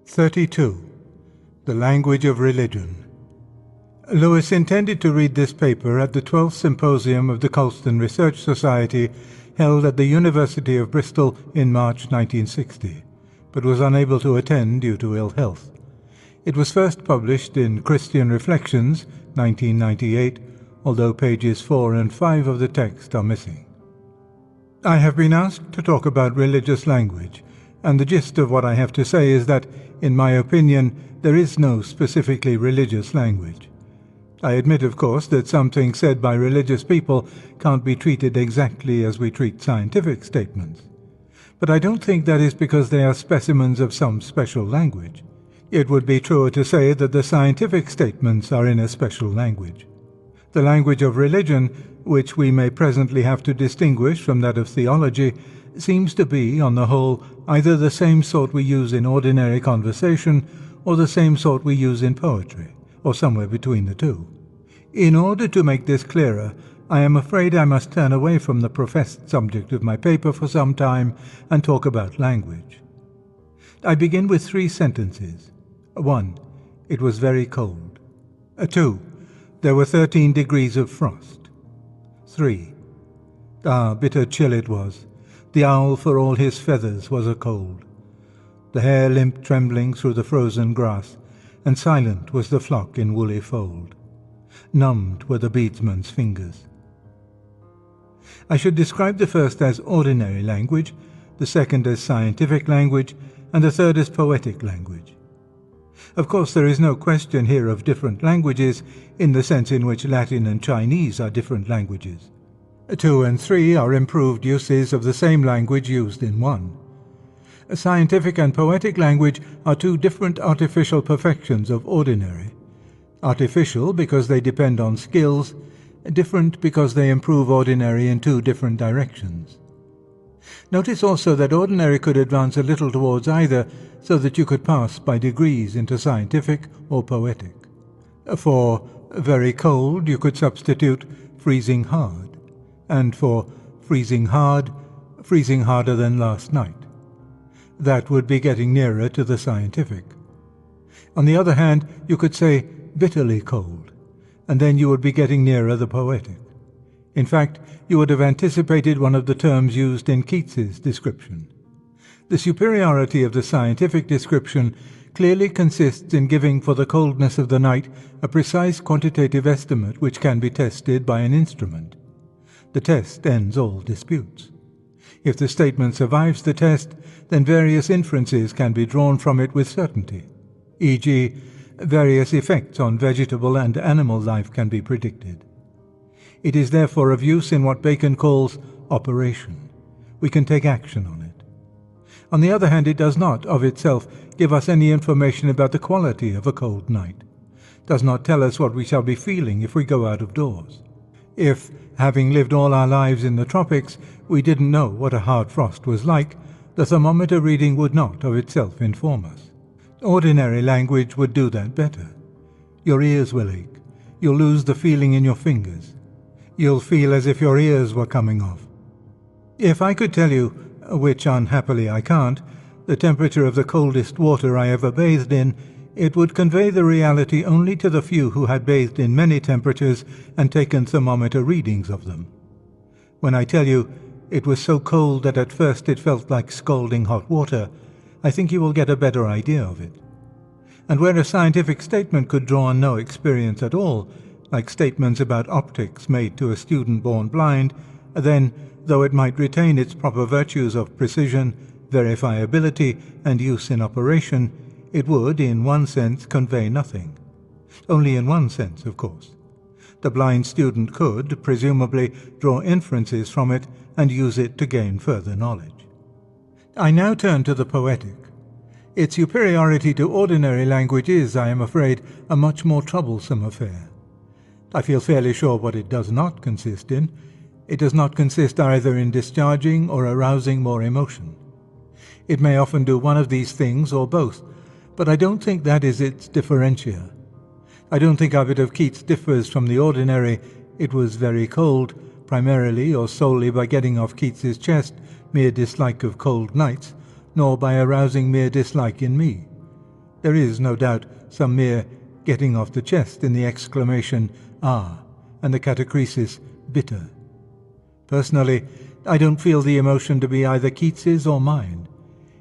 32. The Language of Religion. Lewis intended to read this paper at the 12th Symposium of the Colston Research Society held at the University of Bristol in March 1960, but was unable to attend due to ill health. It was first published in Christian Reflections, 1998, although pages 4 and 5 of the text are missing. I have been asked to talk about religious language, and the gist of what I have to say is that, in my opinion, there is no specifically religious language. I admit, of course, that some things said by religious people can't be treated exactly as we treat scientific statements. But I don't think that is because they are specimens of some special language. It would be truer to say that the scientific statements are in a special language. The language of religion, which we may presently have to distinguish from that of theology, seems to be, on the whole, either the same sort we use in ordinary conversation or the same sort we use in poetry, or somewhere between the two. In order to make this clearer, I am afraid I must turn away from the professed subject of my paper for some time and talk about language. I begin with 3 sentences. 1. It was very cold. 2. There were 13 degrees of frost. 3. Ah, bitter chill it was. The owl, for all his feathers, was a cold. The hare limped trembling through the frozen grass, and silent was the flock in woolly fold. Numbed were the beadsman's fingers. I should describe the first as ordinary language, the second as scientific language, and the third as poetic language. Of course, there is no question here of different languages in the sense in which Latin and Chinese are different languages. 2 and 3 are improved uses of the same language used in 1. Scientific and poetic language are 2 different artificial perfections of ordinary. Artificial because they depend on skills, different because they improve ordinary in 2 different directions. Notice also that ordinary could advance a little towards either, so that you could pass by degrees into scientific or poetic. For very cold you could substitute freezing hard, and for freezing hard, freezing harder than last night. That would be getting nearer to the scientific. On the other hand, you could say bitterly cold, and then you would be getting nearer the poetic. In fact, you would have anticipated one of the terms used in Keats's description. The superiority of the scientific description clearly consists in giving for the coldness of the night a precise quantitative estimate which can be tested by an instrument. The test ends all disputes. If the statement survives the test, then various inferences can be drawn from it with certainty, e.g., various effects on vegetable and animal life can be predicted. It is therefore of use in what Bacon calls operation. We can take action on it. On the other hand, it does not, of itself, give us any information about the quality of a cold night, does not tell us what we shall be feeling if we go out of doors. If, having lived all our lives in the tropics, we didn't know what a hard frost was like, the thermometer reading would not of itself inform us. Ordinary language would do that better. Your ears will ache. You'll lose the feeling in your fingers. You'll feel as if your ears were coming off. If I could tell you, which unhappily I can't, the temperature of the coldest water I ever bathed in, it would convey the reality only to the few who had bathed in many temperatures and taken thermometer readings of them. When I tell you it was so cold that at first it felt like scalding hot water, I think you will get a better idea of it. And where a scientific statement could draw on no experience at all, like statements about optics made to a student born blind, then, though it might retain its proper virtues of precision, verifiability, and use in operation, it would, in one sense, convey nothing. Only in one sense, of course. The blind student could, presumably, draw inferences from it and use it to gain further knowledge. I now turn to the poetic. Its superiority to ordinary language is, I am afraid, a much more troublesome affair. I feel fairly sure what it does not consist in. It does not consist either in discharging or arousing more emotion. It may often do one of these things or both, but I don't think that is its differentia. I don't think our bit of Keats differs from the ordinary "it was very cold" primarily or solely by getting off Keats's chest mere dislike of cold nights, nor by arousing mere dislike in me. There is, no doubt, some mere getting off the chest in the exclamation, "ah," and the catachresis, "bitter." Personally, I don't feel the emotion to be either Keats's or mine.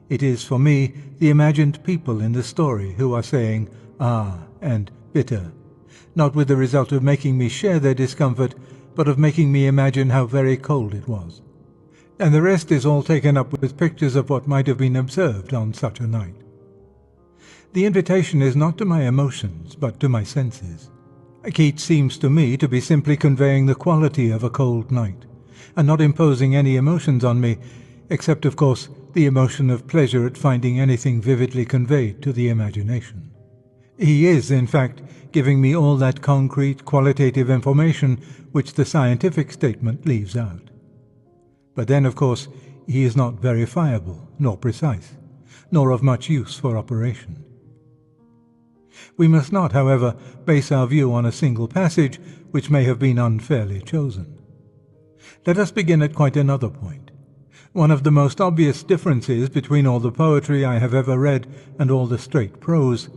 It is, for me, the imagined people in the story who are saying, "ah," and "bitter," not with the result of making me share their discomfort, but of making me imagine how very cold it was. And the rest is all taken up with pictures of what might have been observed on such a night. The invitation is not to my emotions, but to my senses. Keats seems to me to be simply conveying the quality of a cold night, and not imposing any emotions on me, except, of course, the emotion of pleasure at finding anything vividly conveyed to the imagination. He is, in fact, giving me all that concrete, qualitative information which the scientific statement leaves out. But then, of course, he is not verifiable, nor precise, nor of much use for operation. We must not, however, base our view on a single passage which may have been unfairly chosen. Let us begin at quite another point. One of the most obvious differences between all the poetry I have ever read and all the straight prose,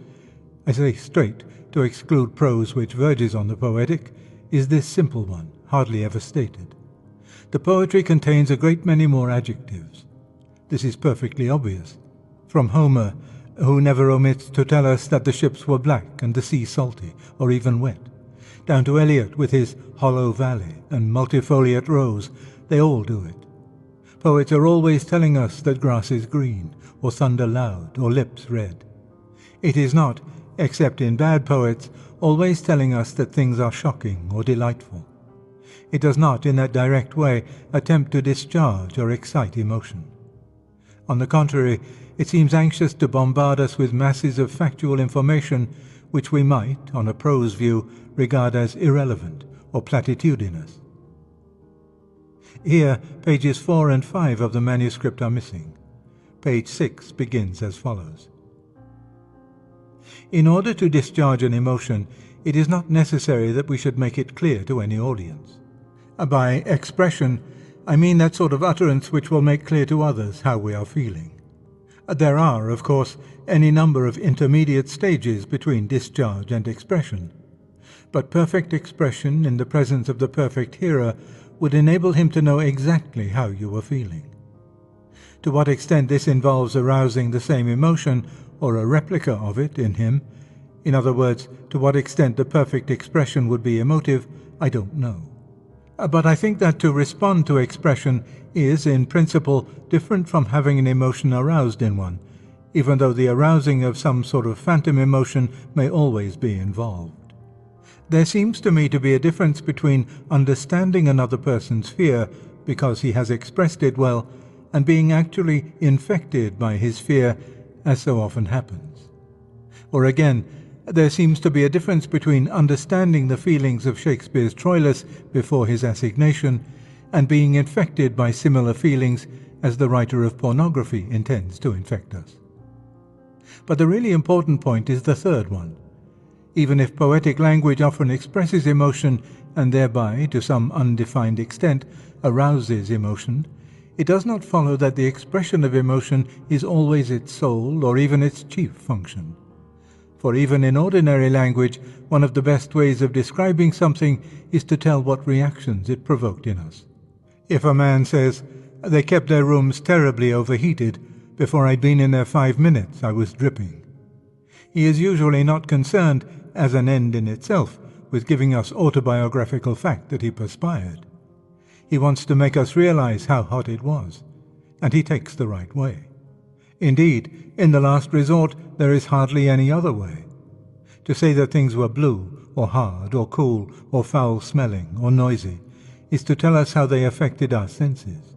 I say straight to exclude prose which verges on the poetic, is this simple one, hardly ever stated. The poetry contains a great many more adjectives. This is perfectly obvious. From Homer, who never omits to tell us that the ships were black and the sea salty, or even wet, down to Eliot with his hollow valley and multifoliate rose, they all do it. Poets are always telling us that grass is green, or thunder loud, or lips red. It is not, except in bad poets, always telling us that things are shocking or delightful. It does not, in that direct way, attempt to discharge or excite emotion. On the contrary, it seems anxious to bombard us with masses of factual information which we might, on a prose view, regard as irrelevant or platitudinous. Here, pages 4 and 5 of the manuscript are missing. Page 6 begins as follows. In order to discharge an emotion, it is not necessary that we should make it clear to any audience. By expression, I mean that sort of utterance which will make clear to others how we are feeling. There are, of course, any number of intermediate stages between discharge and expression, but perfect expression in the presence of the perfect hearer would enable him to know exactly how you are feeling. To what extent this involves arousing the same emotion or a replica of it in him, in other words, to what extent the perfect expression would be emotive, I don't know. But I think that to respond to expression is, in principle, different from having an emotion aroused in one, even though the arousing of some sort of phantom emotion may always be involved. There seems to me to be a difference between understanding another person's fear because he has expressed it well, and being actually infected by his fear, as so often happens. Or again, there seems to be a difference between understanding the feelings of Shakespeare's Troilus before his assignation and being infected by similar feelings as the writer of pornography intends to infect us. But the really important point is the third one. Even if poetic language often expresses emotion and thereby, to some undefined extent, arouses emotion, it does not follow that the expression of emotion is always its sole or even its chief function. For even in ordinary language, one of the best ways of describing something is to tell what reactions it provoked in us. If a man says, "They kept their rooms terribly overheated. Before I'd been in there 5 minutes, I was dripping," he is usually not concerned, as an end in itself, with giving us autobiographical fact that he perspired. He wants to make us realize how hot it was, and he takes the right way. Indeed, in the last resort, there is hardly any other way. To say that things were blue, or hard, or cool, or foul-smelling, or noisy, is to tell us how they affected our senses.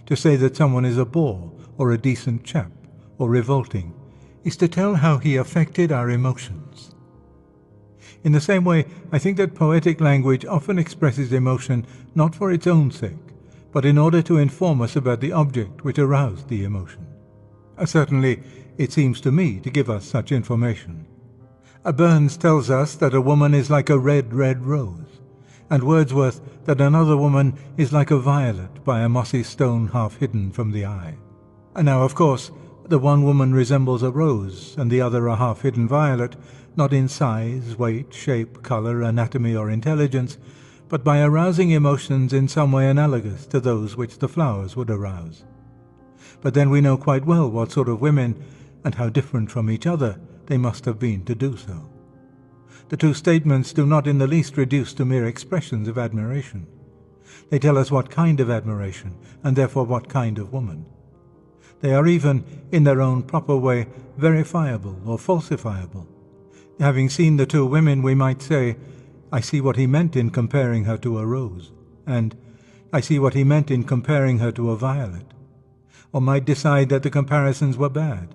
To say that someone is a bore, or a decent chap, or revolting, is to tell how he affected our emotions. In the same way, I think that poetic language often expresses emotion not for its own sake, but in order to inform us about the object which aroused the emotion. Certainly, it seems to me to give us such information. Burns tells us that a woman is like a red, red rose, and Wordsworth that another woman is like a violet by a mossy stone half hidden from the eye. And now, of course, the one woman resembles a rose and the other a half-hidden violet, not in size, weight, shape, color, anatomy, or intelligence, but by arousing emotions in some way analogous to those which the flowers would arouse. But then we know quite well what sort of women, and how different from each other, they must have been to do so. The two statements do not in the least reduce to mere expressions of admiration. They tell us what kind of admiration, and therefore what kind of woman. They are even, in their own proper way, verifiable or falsifiable. Having seen the two women, we might say, I see what he meant in comparing her to a rose, and I see what he meant in comparing her to a violet, or might decide that the comparisons were bad.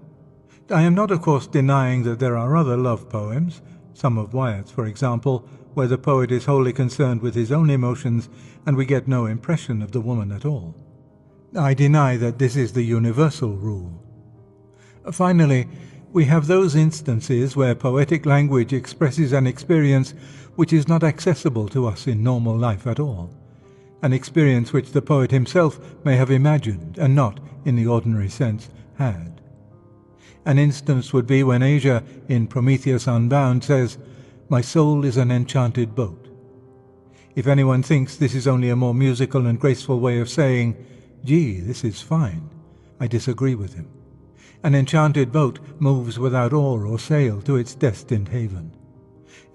I am not, of course, denying that there are other love poems, some of Wyatt's, for example, where the poet is wholly concerned with his own emotions and we get no impression of the woman at all. I deny that this is the universal rule. Finally, we have those instances where poetic language expresses an experience which is not accessible to us in normal life at all, an experience which the poet himself may have imagined and not, in the ordinary sense, had. An instance would be when Asia, in Prometheus Unbound, says, "My soul is an enchanted boat." If anyone thinks this is only a more musical and graceful way of saying, "Gee, this is fine," I disagree with him. An enchanted boat moves without oar or sail to its destined haven.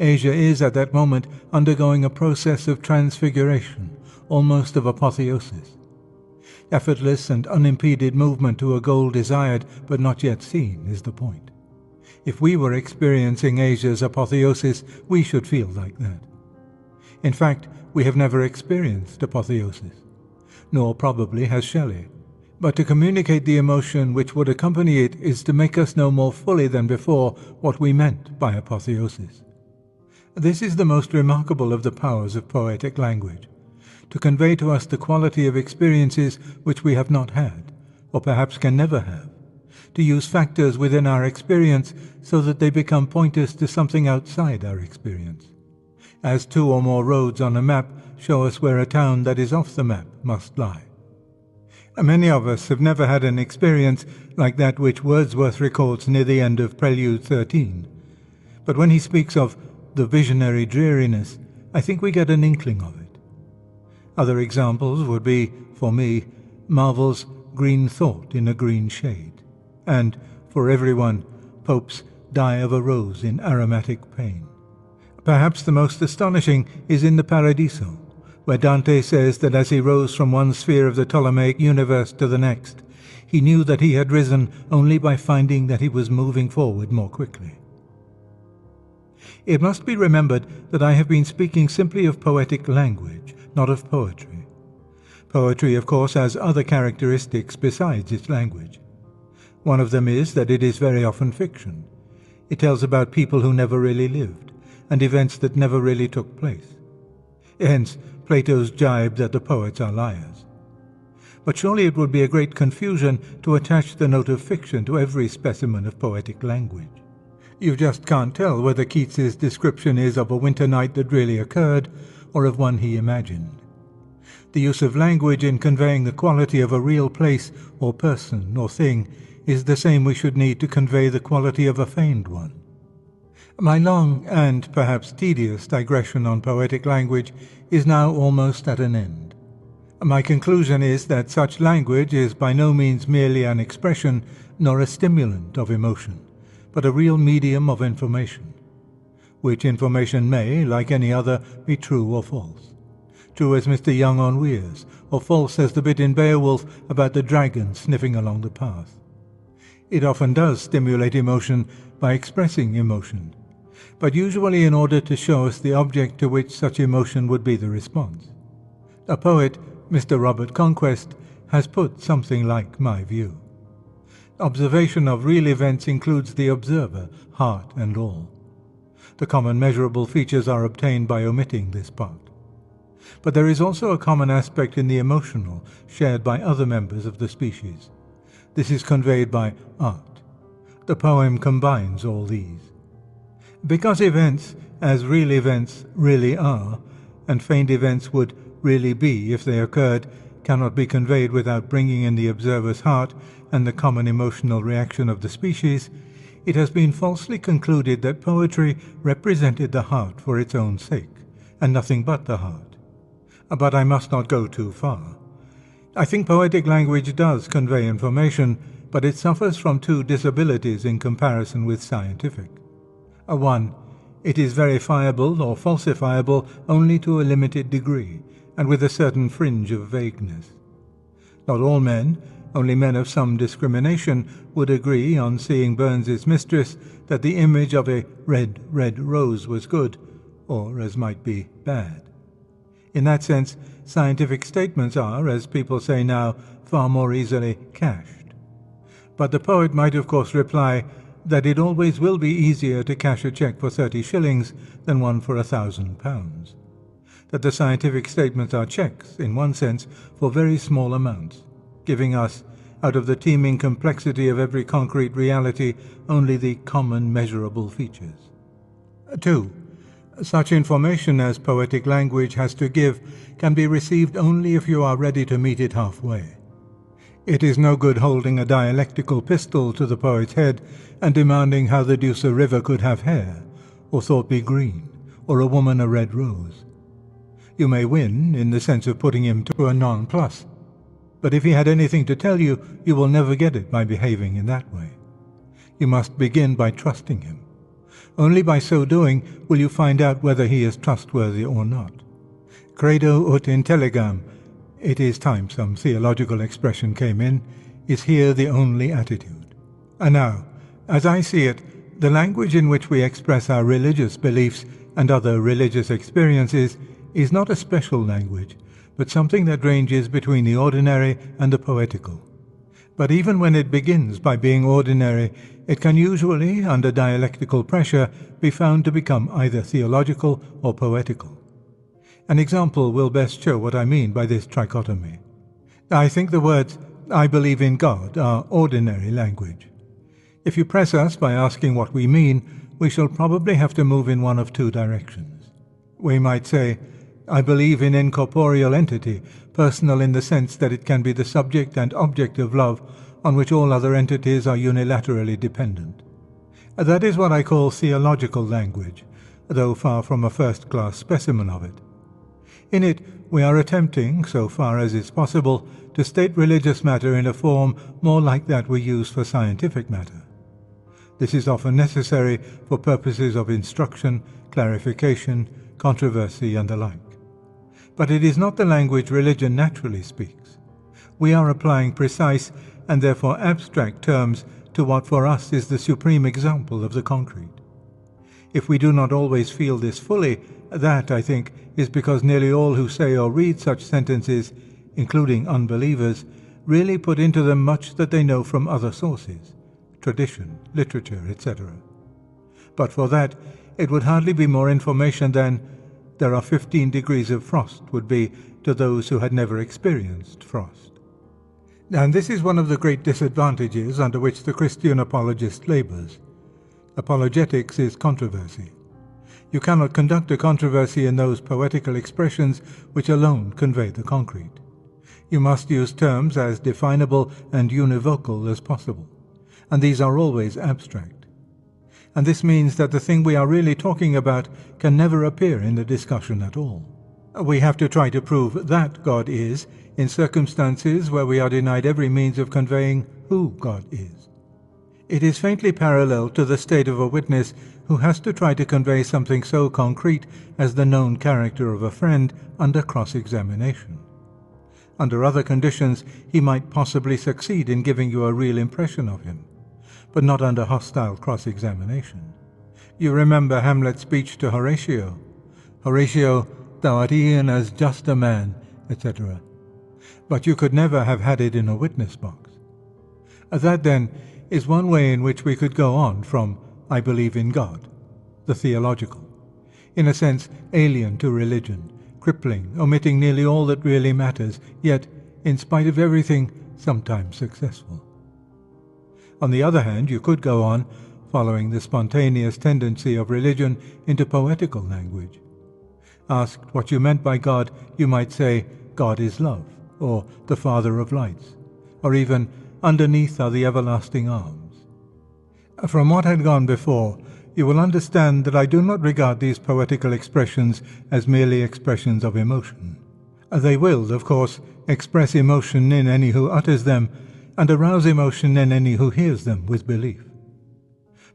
Asia is at that moment undergoing a process of transfiguration, almost of apotheosis. Effortless and unimpeded movement to a goal desired but not yet seen is the point. If we were experiencing Asia's apotheosis, we should feel like that. In fact, we have never experienced apotheosis, nor probably has Shelley. But to communicate the emotion which would accompany it is to make us know more fully than before what we meant by apotheosis. This is the most remarkable of the powers of poetic language, to convey to us the quality of experiences which we have not had, or perhaps can never have, to use factors within our experience so that they become pointers to something outside our experience. As two or more roads on a map show us where a town that is off the map must lie. Many of us have never had an experience like that which Wordsworth records near the end of Prelude 13. But when he speaks of the visionary dreariness, I think we get an inkling of it. Other examples would be, for me, Marvel's Green Thought in a Green Shade, and, for everyone, Pope's Die of a Rose in Aromatic Pain. Perhaps the most astonishing is in the Paradiso, where Dante says that as he rose from one sphere of the Ptolemaic universe to the next, he knew that he had risen only by finding that he was moving forward more quickly. It must be remembered that I have been speaking simply of poetic language, not of poetry. Poetry, of course, has other characteristics besides its language. One of them is that it is very often fiction. It tells about people who never really lived, and events that never really took place. Hence, Plato's jibe that the poets are liars. But surely it would be a great confusion to attach the note of fiction to every specimen of poetic language. You just can't tell whether Keats's description is of a winter night that really occurred, or of one he imagined. The use of language in conveying the quality of a real place or person or thing is the same we should need to convey the quality of a feigned one. My long and perhaps tedious digression on poetic language is now almost at an end. My conclusion is that such language is by no means merely an expression nor a stimulant of emotion, but a real medium of information, which information may, like any other, be true or false. True as Mr. Young on Weirs, or false as the bit in Beowulf about the dragon sniffing along the path. It often does stimulate emotion by expressing emotion, but usually in order to show us the object to which such emotion would be the response. A poet, Mr. Robert Conquest, has put something like my view. Observation of real events includes the observer, heart and all. The common measurable features are obtained by omitting this part. But there is also a common aspect in the emotional, shared by other members of the species. This is conveyed by art. The poem combines all these. Because events, as real events really are, and feigned events would really be if they occurred, cannot be conveyed without bringing in the observer's heart and the common emotional reaction of the species, it has been falsely concluded that poetry represented the heart for its own sake, and nothing but the heart. But I must not go too far. I think poetic language does convey information, but it suffers from two disabilities in comparison with scientific. One, it is verifiable or falsifiable only to a limited degree, and with a certain fringe of vagueness. Not all men, only men of some discrimination, would agree on seeing Burns's Mistress that the image of a red, red rose was good, or, as might be, bad. In that sense, scientific statements are, as people say now, far more easily cached. But the poet might of course reply that it always will be easier to cash a cheque for 30 shillings than one for £1,000. That the scientific statements are cheques, in one sense, for very small amounts, giving us, out of the teeming complexity of every concrete reality, only the common measurable features. 2. Such information as poetic language has to give can be received only if you are ready to meet it halfway. It is no good holding a dialectical pistol to the poet's head and demanding how the deuce a river could have hair, or thought be green, or a woman a red rose. You may win, in the sense of putting him to a nonplus, but if he had anything to tell you, you will never get it by behaving in that way. You must begin by trusting him. Only by so doing will you find out whether he is trustworthy or not. Credo ut intelligam, it is time some theological expression came in, is here the only attitude. And now, as I see it, the language in which we express our religious beliefs and other religious experiences is not a special language, but something that ranges between the ordinary and the poetical. But even when it begins by being ordinary, it can usually, under dialectical pressure, be found to become either theological or poetical. An example will best show what I mean by this trichotomy. I think the words, "I believe in God," are ordinary language. If you press us by asking what we mean, we shall probably have to move in one of two directions. We might say, "I believe in incorporeal entity, personal in the sense that it can be the subject and object of love, on which all other entities are unilaterally dependent." That is what I call theological language, though far from a first-class specimen of it. In it, we are attempting, so far as is possible, to state religious matter in a form more like that we use for scientific matter. This is often necessary for purposes of instruction, clarification, controversy, and the like. But it is not the language religion naturally speaks. We are applying precise and therefore abstract terms to what for us is the supreme example of the concrete. If we do not always feel this fully, that, I think, is because nearly all who say or read such sentences, including unbelievers, really put into them much that they know from other sources, tradition, literature, etc. But for that, it would hardly be more information than "there are 15 degrees of frost" would be to those who had never experienced frost. And this is one of the great disadvantages under which the Christian apologist labors. Apologetics is controversy. You cannot conduct a controversy in those poetical expressions which alone convey the concrete. You must use terms as definable and univocal as possible, and these are always abstract. And this means that the thing we are really talking about can never appear in the discussion at all. We have to try to prove that God is, in circumstances where we are denied every means of conveying who God is. It is faintly parallel to the state of a witness who has to try to convey something so concrete as the known character of a friend under cross-examination. Under other conditions, he might possibly succeed in giving you a real impression of him, but not under hostile cross-examination. You remember Hamlet's speech to Horatio. "Horatio, thou art e'en as just a man," etc. But you could never have had it in a witness box. That, then, is one way in which we could go on from "I believe in God," the theological, in a sense alien to religion, crippling, omitting nearly all that really matters, yet, in spite of everything, sometimes successful. On the other hand, you could go on, following the spontaneous tendency of religion, into poetical language. Asked what you meant by God, you might say, "God is love," or the Father of lights, or even underneath are the everlasting arms. From what had gone before, you will understand that I do not regard these poetical expressions as merely expressions of emotion. They will, of course, express emotion in any who utters them, and arouse emotion in any who hears them with belief.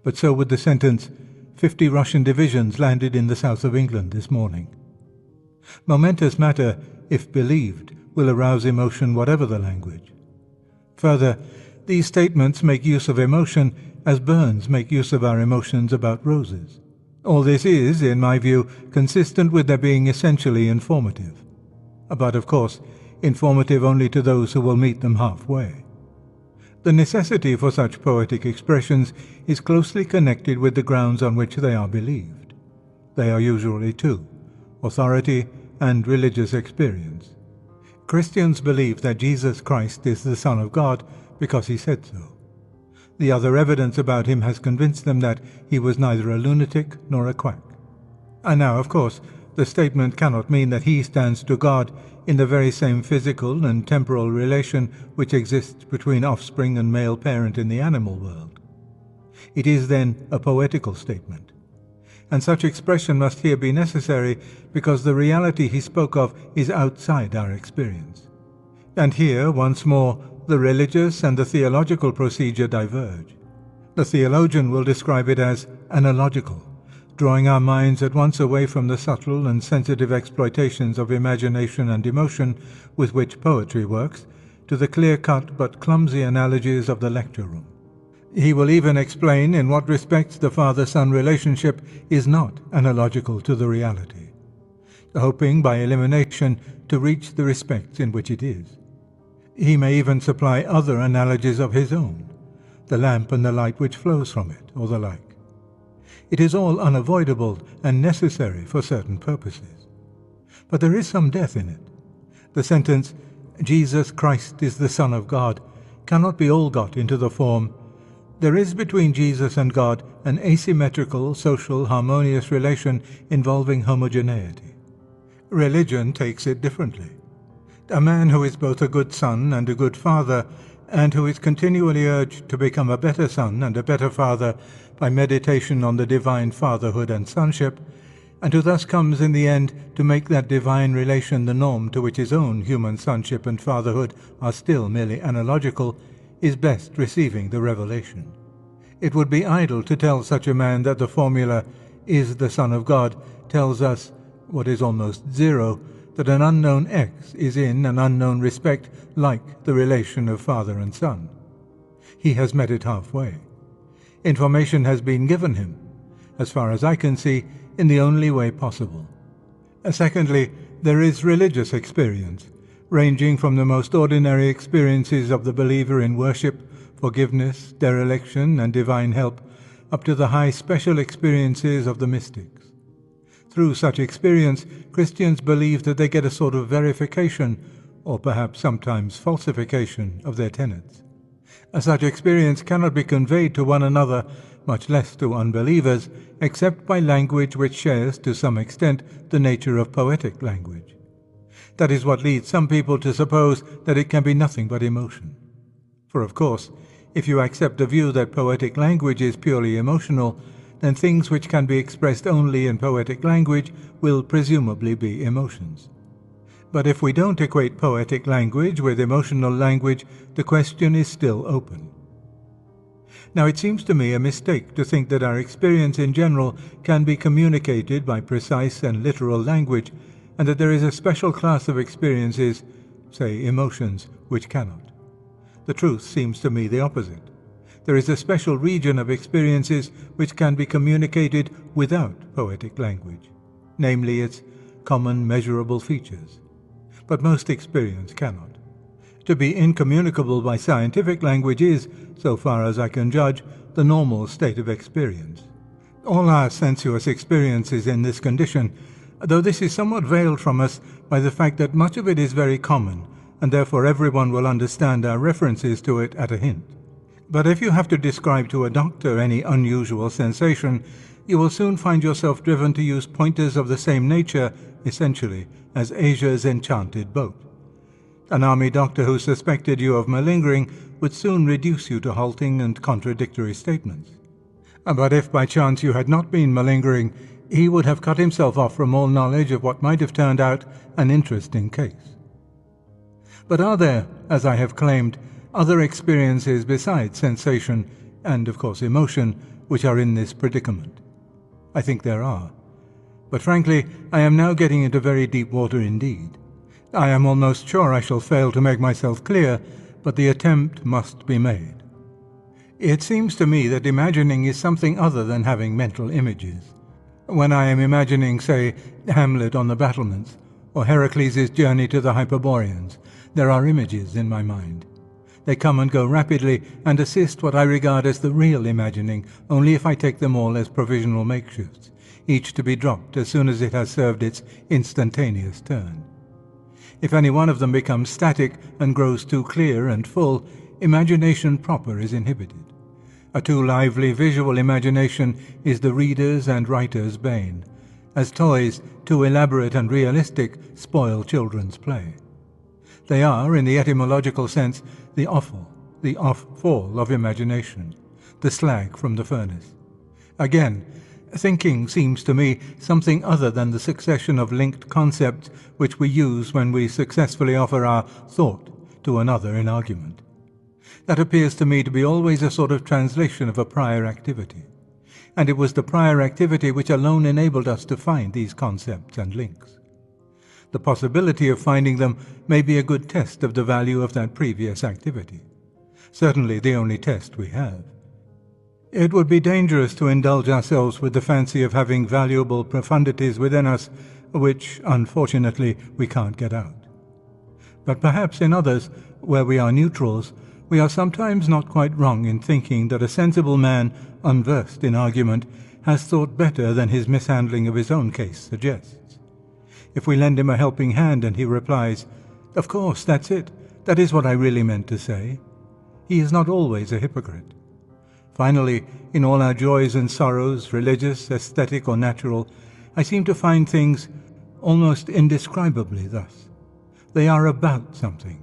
But so would the sentence, 50 Russian divisions landed in the south of England this morning. Momentous matter, if believed, will arouse emotion whatever the language. Further, these statements make use of emotion as Burns make use of our emotions about roses. All this is, in my view, consistent with their being essentially informative. But, of course, informative only to those who will meet them halfway. The necessity for such poetic expressions is closely connected with the grounds on which they are believed. They are usually two: authority and religious experience. Christians believe that Jesus Christ is the Son of God because he said so. The other evidence about him has convinced them that he was neither a lunatic nor a quack. And now, of course, the statement cannot mean that he stands to God in the very same physical and temporal relation which exists between offspring and male parent in the animal world. It is then a poetical statement. And such expression must here be necessary because the reality he spoke of is outside our experience. And here, once more, the religious and the theological procedure diverge. The theologian will describe it as analogical, drawing our minds at once away from the subtle and sensitive exploitations of imagination and emotion with which poetry works, to the clear-cut but clumsy analogies of the lecture room. He will even explain in what respects the father-son relationship is not analogical to the reality, hoping by elimination to reach the respects in which it is. He may even supply other analogies of his own, the lamp and the light which flows from it, or the like. It is all unavoidable and necessary for certain purposes. But there is some death in it. The sentence, Jesus Christ is the Son of God, cannot be all got into the form, there is between Jesus and God an asymmetrical, social, harmonious relation involving homogeneity. Religion takes it differently. A man who is both a good son and a good father, and who is continually urged to become a better son and a better father by meditation on the divine fatherhood and sonship, and who thus comes in the end to make that divine relation the norm to which his own human sonship and fatherhood are still merely analogical, is best receiving the revelation. It would be idle to tell such a man that the formula is the Son of God tells us, what is almost zero, that an unknown X is in an unknown respect like the relation of father and son. He has met it halfway. Information has been given him, as far as I can see, in the only way possible. Secondly, there is religious experience, ranging from the most ordinary experiences of the believer in worship, forgiveness, dereliction, and divine help, up to the high special experiences of the mystics. Through such experience, Christians believe that they get a sort of verification, or perhaps sometimes falsification, of their tenets. Such experience cannot be conveyed to one another, much less to unbelievers, except by language which shares, to some extent, the nature of poetic language. That is what leads some people to suppose that it can be nothing but emotion. For of course, if you accept the view that poetic language is purely emotional, then things which can be expressed only in poetic language will presumably be emotions. But if we don't equate poetic language with emotional language, the question is still open. Now it seems to me a mistake to think that our experience in general can be communicated by precise and literal language, and that there is a special class of experiences, say emotions, which cannot. The truth seems to me the opposite. There is a special region of experiences which can be communicated without poetic language, namely its common measurable features. But most experience cannot. To be incommunicable by scientific language is, so far as I can judge, the normal state of experience. All our sensuous experience is in this condition, though this is somewhat veiled from us by the fact that much of it is very common, and therefore everyone will understand our references to it at a hint. But if you have to describe to a doctor any unusual sensation, you will soon find yourself driven to use pointers of the same nature, essentially, as Asia's enchanted boat. An army doctor who suspected you of malingering would soon reduce you to halting and contradictory statements. But if by chance you had not been malingering, he would have cut himself off from all knowledge of what might have turned out an interesting case. But are there, as I have claimed, other experiences besides sensation and, of course, emotion, which are in this predicament? I think there are. But frankly, I am now getting into very deep water indeed. I am almost sure I shall fail to make myself clear, but the attempt must be made. It seems to me that imagining is something other than having mental images. When I am imagining, say, Hamlet on the battlements, or Heracles' journey to the Hyperboreans, there are images in my mind. They come and go rapidly and assist what I regard as the real imagining, only if I take them all as provisional makeshifts, each to be dropped as soon as it has served its instantaneous turn. If any one of them becomes static and grows too clear and full, imagination proper is inhibited. A too lively visual imagination is the reader's and writer's bane, as toys, too elaborate and realistic, spoil children's play. They are, in the etymological sense, the offal, the off-fall of imagination, the slag from the furnace. Again, thinking seems to me something other than the succession of linked concepts which we use when we successfully offer our thought to another in argument. That appears to me to be always a sort of translation of a prior activity, and it was the prior activity which alone enabled us to find these concepts and links. The possibility of finding them may be a good test of the value of that previous activity, certainly the only test we have. It would be dangerous to indulge ourselves with the fancy of having valuable profundities within us which, unfortunately, we can't get out. But perhaps in others, where we are neutrals, we are sometimes not quite wrong in thinking that a sensible man, unversed in argument, has thought better than his mishandling of his own case suggests. If we lend him a helping hand and he replies, "Of course, that's it. That is what I really meant to say," he is not always a hypocrite. Finally, in all our joys and sorrows, religious, aesthetic, or natural, I seem to find things almost indescribably thus. They are about something.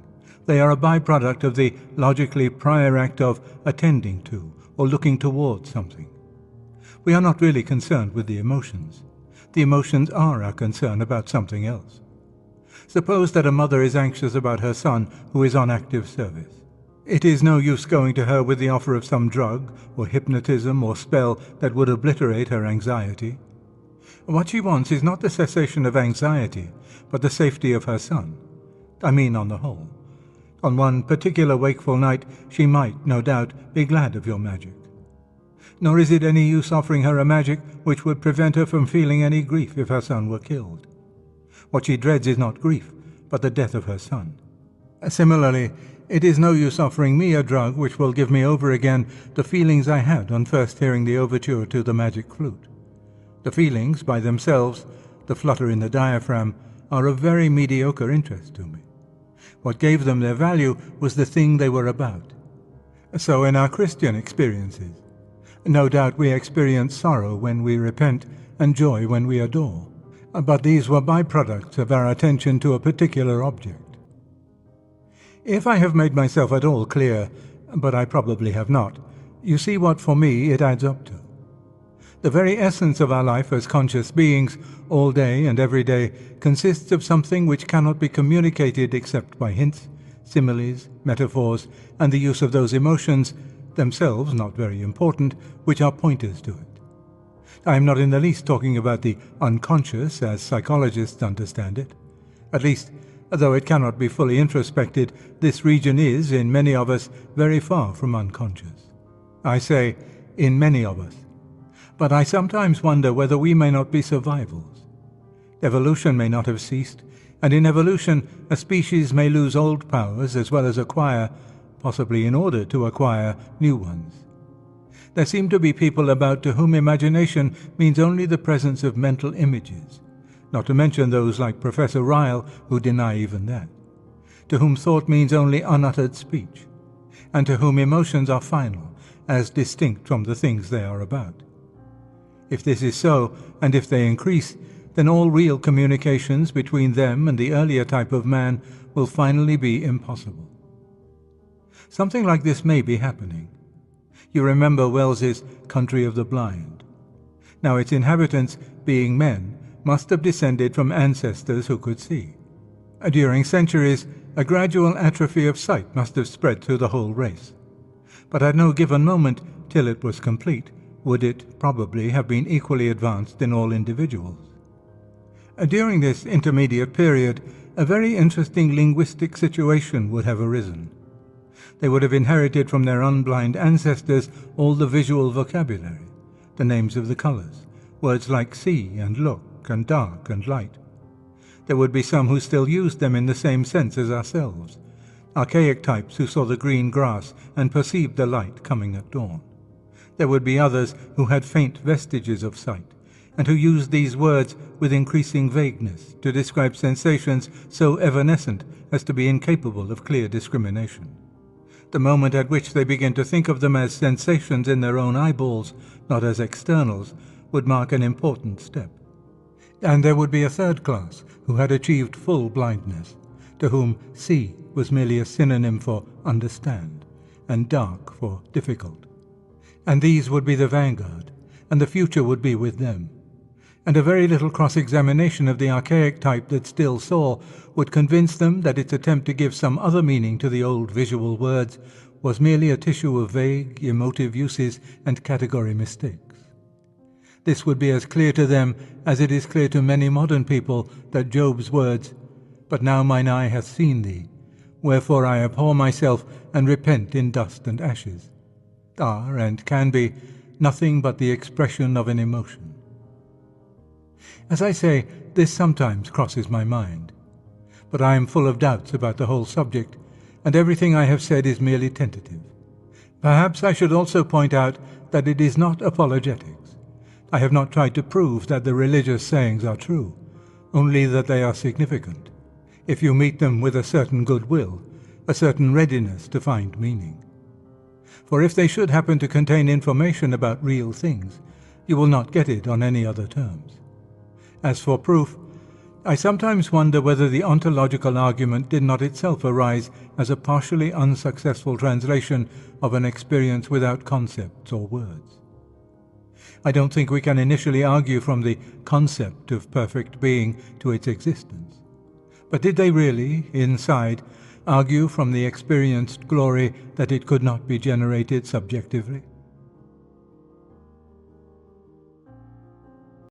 They are a byproduct of the logically prior act of attending to or looking towards something. We are not really concerned with the emotions. The emotions are our concern about something else. Suppose that a mother is anxious about her son who is on active service. It is no use going to her with the offer of some drug or hypnotism or spell that would obliterate her anxiety. What she wants is not the cessation of anxiety, but the safety of her son. I mean on the whole. On one particular wakeful night she might, no doubt, be glad of your magic. Nor is it any use offering her a magic which would prevent her from feeling any grief if her son were killed. What she dreads is not grief, but the death of her son. Similarly, it is no use offering me a drug which will give me over again the feelings I had on first hearing the overture to the magic flute. The feelings, by themselves, the flutter in the diaphragm, are of very mediocre interest to me. What gave them their value was the thing they were about. So in our Christian experiences, no doubt we experience sorrow when we repent and joy when we adore, but these were byproducts of our attention to a particular object. If I have made myself at all clear, but I probably have not, you see what for me it adds up to. The very essence of our life as conscious beings, all day and every day, consists of something which cannot be communicated except by hints, similes, metaphors, and the use of those emotions, themselves not very important, which are pointers to it. I am not in the least talking about the unconscious as psychologists understand it. At least, though it cannot be fully introspected, this region is, in many of us, very far from unconscious. I say, in many of us. But I sometimes wonder whether we may not be survivals. Evolution may not have ceased, and in evolution a species may lose old powers as well as acquire, possibly in order to acquire, new ones. There seem to be people about to whom imagination means only the presence of mental images, not to mention those like Professor Ryle who deny even that, to whom thought means only unuttered speech, and to whom emotions are final, as distinct from the things they are about. If this is so, and if they increase, then all real communications between them and the earlier type of man will finally be impossible. Something like this may be happening. You remember Wells's Country of the Blind. Now its inhabitants, being men, must have descended from ancestors who could see. During centuries, a gradual atrophy of sight must have spread through the whole race. But at no given moment, till it was complete, would it probably have been equally advanced in all individuals. During this intermediate period, a very interesting linguistic situation would have arisen. They would have inherited from their unblind ancestors all the visual vocabulary, the names of the colors, words like see and look and dark and light. There would be some who still used them in the same sense as ourselves, archaic types who saw the green grass and perceived the light coming at dawn. There would be others who had faint vestiges of sight, and who used these words with increasing vagueness to describe sensations so evanescent as to be incapable of clear discrimination. The moment at which they begin to think of them as sensations in their own eyeballs, not as externals, would mark an important step. And there would be a third class who had achieved full blindness, to whom see was merely a synonym for understand, and dark for difficult. And these would be the vanguard, and the future would be with them. And a very little cross-examination of the archaic type that still saw would convince them that its attempt to give some other meaning to the old visual words was merely a tissue of vague, emotive uses and category mistakes. This would be as clear to them as it is clear to many modern people that Job's words, "But now mine eye hath seen thee, wherefore I abhor myself and repent in dust and ashes," are, and can be, nothing but the expression of an emotion. As I say, this sometimes crosses my mind, but I am full of doubts about the whole subject, and everything I have said is merely tentative. Perhaps I should also point out that it is not apologetics. I have not tried to prove that the religious sayings are true, only that they are significant, if you meet them with a certain goodwill, a certain readiness to find meaning. For if they should happen to contain information about real things, you will not get it on any other terms. As for proof, I sometimes wonder whether the ontological argument did not itself arise as a partially unsuccessful translation of an experience without concepts or words. I don't think we can initially argue from the concept of perfect being to its existence. But did they really, inside, argue from the experienced glory that it could not be generated subjectively?